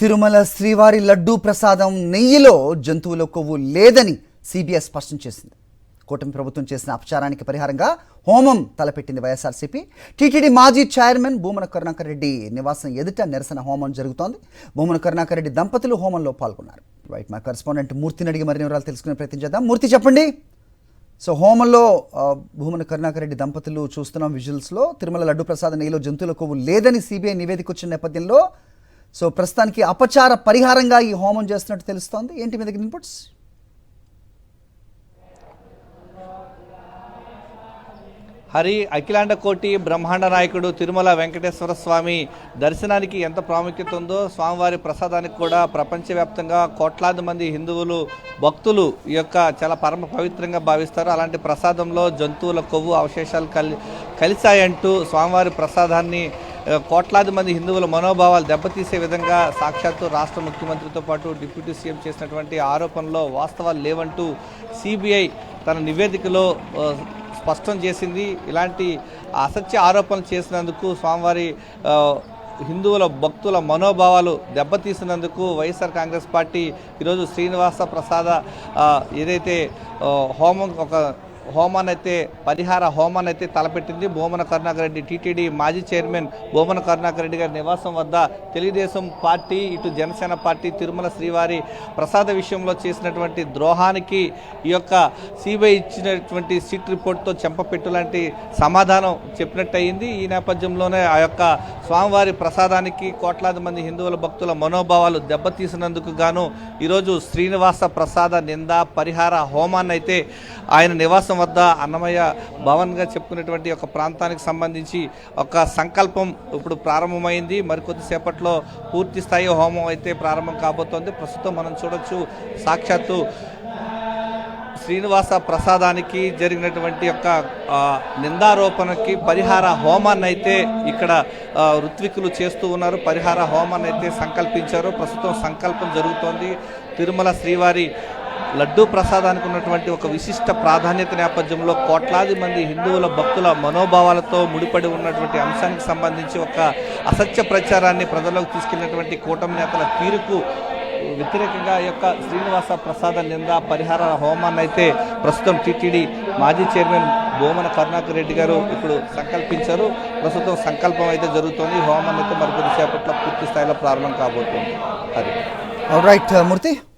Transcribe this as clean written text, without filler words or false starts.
తిరుమల శ్రీవారి లడ్డూ ప్రసాదం నెయ్యిలో జంతువుల కొవ్వు లేదని సిబిఐ స్పష్టం చేసింది. కూటమి ప్రభుత్వం చేసిన అపచారానికి పరిహారంగా హోమం తలపెట్టింది వైఎస్ఆర్సీపీ. టీటీడీ మాజీ చైర్మన్ భూమన కరుణాకర్ రెడ్డి నివాసం ఎదుట నిరసన హోమం జరుగుతోంది. భూమన కరుణాకర్ రెడ్డి దంపతులు హోమంలో పాల్గొన్నారు. రైట్, మా కరెస్పాండెంట్ మూర్తిని అడిగి మరిన్ని వివరాలు తెలుసుకునే ప్రయత్నం చేద్దాం. మూర్తి, చెప్పండి. సో హోమంలో భూమన కరుణాకర్ రెడ్డి దంపతులు చూస్తున్నాం విజువల్స్లో. తిరుమల లడ్డు ప్రసాదం నెయ్యిలో జంతువుల కొవ్వు లేదని సిబిఐ నివేదిక వచ్చిన నేపథ్యంలో సో ప్రస్తుతానికి అపచార పరిహారంగా ఈ హోమం చేస్తున్నట్టు తెలుస్తోంది. ఏంటి మీ దగ్గర ఇన్పుట్స్? హరి, అఖిలాండ కోటి బ్రహ్మాండ నాయకుడు తిరుమల వెంకటేశ్వర స్వామి దర్శనానికి ఎంత ప్రాముఖ్యత ఉందో, స్వామివారి ప్రసాదానికి కూడా ప్రపంచవ్యాప్తంగా కోట్లాది మంది హిందువులు భక్తులు ఈ యొక్క చాలా పరమ పవిత్రంగా భావిస్తారు. అలాంటి ప్రసాదంలో జంతువుల కొవ్వు అవశేషాలు కలిశాయంటూ స్వామివారి ప్రసాదాన్ని కోట్లాది మంది హిందువుల మనోభావాలు దెబ్బతీసే విధంగా సాక్షాత్తు రాష్ట్ర ముఖ్యమంత్రితో పాటు డిప్యూటీ సీఎం చేసినటువంటి ఆరోపణలో వాస్తవాలు లేవంటూ సిబిఐ తన నివేదికలో స్పష్టం చేసింది. ఇలాంటి అసత్య ఆరోపణలు చేసినందుకు, స్వామివారి హిందువుల భక్తుల మనోభావాలు దెబ్బతీసినందుకు వైఎస్ఆర్ కాంగ్రెస్ పార్టీ ఈరోజు శ్రీనివాస ప్రసాద ఏదైతే హోమాన్ని అయితే పరిహార హోమాన్ని అయితే తలపెట్టింది. భూమన కరుణాకర్ రెడ్డి టీటీడీ మాజీ చైర్మన్ భూమన కరుణాకర్ రెడ్డి గారి నివాసం వద్ద తెలుగుదేశం పార్టీ, ఇటు జనసేన పార్టీ తిరుమల శ్రీవారి ప్రసాద విషయంలో చేసినటువంటి ద్రోహానికి ఈ యొక్క సిబిఐ ఇచ్చినటువంటి సిట్ రిపోర్ట్తో చెంపపెట్టు లాంటి సమాధానం చెప్పినట్టు అయింది. ఈ నేపథ్యంలోనే ఆ యొక్క స్వామివారి ప్రసాదానికి కోట్లాది మంది హిందువుల భక్తుల మనోభావాలు దెబ్బతీసినందుకు గాను ఈరోజు శ్రీనివాస ప్రసాద నింద పరిహార హోమాన్ని అయితే ఆయన నివాసం వద్ద అన్నమయ్య భవన్గా చెప్పుకునేటువంటి ఒక ప్రాంతానికి సంబంధించి ఒక సంకల్పం ఇప్పుడు ప్రారంభమైంది. మరికొద్దిసేపట్లో పూర్తి స్థాయి హోమం అయితే ప్రారంభం కాబోతోంది. ప్రస్తుతం మనం చూడొచ్చు, సాక్షాత్తు శ్రీనివాస ప్రసాదానికి జరిగినటువంటి యొక్క నిందారోపణకి పరిహార హోమాన్ని అయితే ఇక్కడ ఋత్వికులు చేస్తూ ఉన్నారు. పరిహార హోమాన్ని అయితే సంకల్పించారు. ప్రస్తుతం సంకల్పం జరుగుతోంది. తిరుమల శ్రీవారి లడ్డూ ప్రసాదానికి ఉన్నటువంటి ఒక విశిష్ట ప్రాధాన్యత నేపథ్యంలో కోట్లాది మంది హిందువుల భక్తుల మనోభావాలతో ముడిపడి ఉన్నటువంటి అంశానికి సంబంధించి ఒక అసత్య ప్రచారాన్ని ప్రజల్లోకి తీసుకెళ్లినటువంటి కూటమి నేతల తీరుకు వ్యతిరేకంగా ఈ యొక్క శ్రీనివాస ప్రసాద నింద పరిహార హోమాన్ని అయితే ప్రస్తుతం టీటీడీ మాజీ చైర్మన్ భూమన కరుణాకర్ రెడ్డి గారు ఇప్పుడు సంకల్పించారు. ప్రస్తుతం సంకల్పం అయితే జరుగుతోంది. హోమాన్ని అయితే మరికొద్దిసేపట్లో పూర్తి స్థాయిలో ప్రారంభం కాబోతోంది. అది రైట్ మూర్తి.